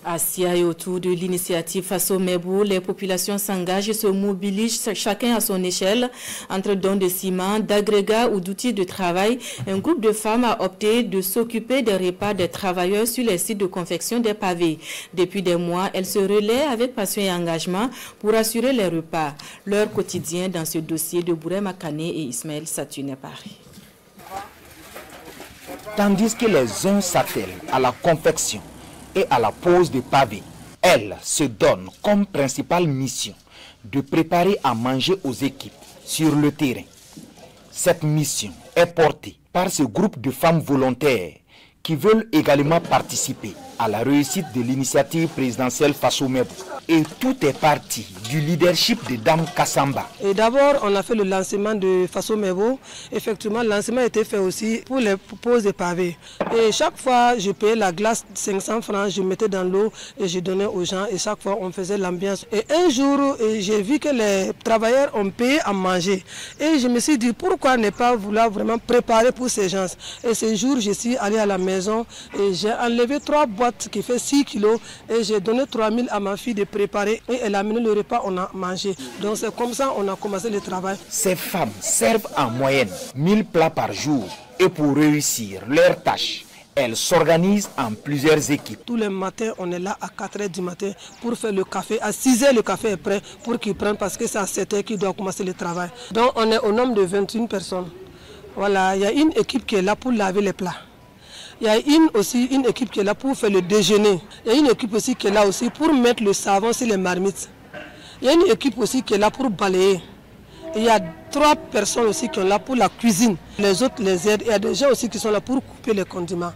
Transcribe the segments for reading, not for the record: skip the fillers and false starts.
À Sia et autour de l'initiative Faso Mebou, les populations s'engagent et se mobilisent chacun à son échelle entre dons de ciment, d'agrégats ou d'outils de travail. Un groupe de femmes a opté de s'occuper des repas des travailleurs sur les sites de confection des pavés. Depuis des mois, elles se relaient avec passion et engagement pour assurer les repas. Leur quotidien dans ce dossier de Bouré Makane et Ismaël Satune Paris. Tandis que les uns s'attellent à la confection et à la pose de pavés, elles se donnent comme principale mission de préparer à manger aux équipes sur le terrain. Cette mission est portée par ce groupe de femmes volontaires qui veulent également participer à la réussite de l'initiative présidentielle Faso Mebou. Et tout est parti du leadership de Dame Kassamba. Et d'abord, on a fait le lancement de Faso Mebou. Effectivement, le lancement a été fait aussi pour les poses de pavés. Et chaque fois, je payais la glace 500 francs, je mettais dans l'eau et je donnais aux gens. Et chaque fois, on faisait l'ambiance. Et un jour, j'ai vu que les travailleurs ont payé à manger. Et je me suis dit, pourquoi ne pas vouloir vraiment préparer pour ces gens? Et ce jour, je suis allé à la maison et j'ai enlevé 3 boîtes qui fait 6 kilos. Et j'ai donné 3000 à ma fille de préparer. Et elle a amené le repas, on a mangé. Donc c'est comme ça on a commencé le travail. Ces femmes servent en moyenne 1000 plats par jour. Et pour réussir leur tâche, elles s'organisent en plusieurs équipes. Tous les matins, on est là à 4 h du matin pour faire le café. À 6 h, le café est prêt pour qu'ils prennent parce que c'est à 7 h qu'ils doivent commencer le travail. Donc on est au nombre de 21 personnes. Voilà, il y a une équipe qui est là pour laver les plats. Il y a aussi une équipe qui est là pour faire le déjeuner. Il y a une équipe aussi qui est là aussi pour mettre le savon sur les marmites. Il y a une équipe aussi qui est là pour balayer. Et il y a 3 personnes aussi qui sont là pour la cuisine. Les autres les aident. Il y a des gens aussi qui sont là pour couper les condiments.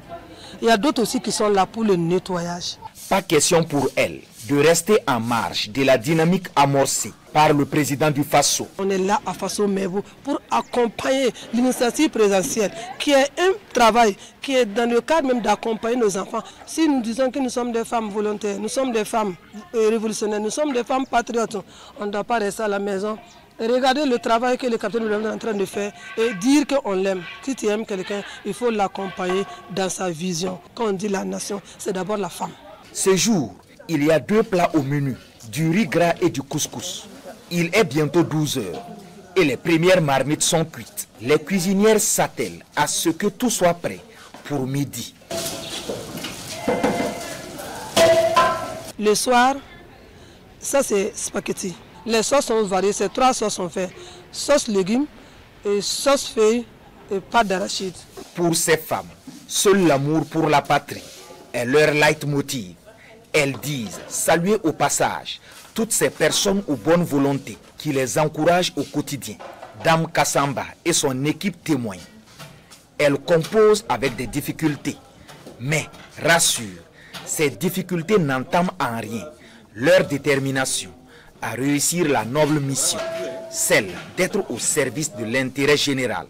Il y a d'autres aussi qui sont là pour le nettoyage. Pas question pour elles de rester en marge de la dynamique amorcée par le président du Faso. On est là à Faso Mebou pour accompagner l'initiative présidentielle qui est un travail qui est dans le cadre même d'accompagner nos enfants. Si nous disons que nous sommes des femmes volontaires, nous sommes des femmes révolutionnaires, nous sommes des femmes patriotes, on ne doit pas rester à la maison. Et regardez le travail que le capitaine est en train de faire et dire qu'on l'aime. Si tu aimes quelqu'un, il faut l'accompagner dans sa vision. Quand on dit la nation, c'est d'abord la femme. Ce jour, il y a 2 plats au menu, du riz gras et du couscous. Il est bientôt 12 h et les premières marmites sont cuites. Les cuisinières s'attellent à ce que tout soit prêt pour midi. Le soir, ça c'est spaghetti. Les sauces sont variées, ces 3 sauces sont faites. Sauce légumes, et sauce feuille et pâte d'arachide. Pour ces femmes, seul l'amour pour la patrie est leur leitmotiv. Elles disent saluer au passage toutes ces personnes aux bonnes volontés qui les encouragent au quotidien. Dame Kassamba et son équipe témoignent. Elles composent avec des difficultés, mais rassure, ces difficultés n'entament en rien leur détermination à réussir la noble mission, celle d'être au service de l'intérêt général.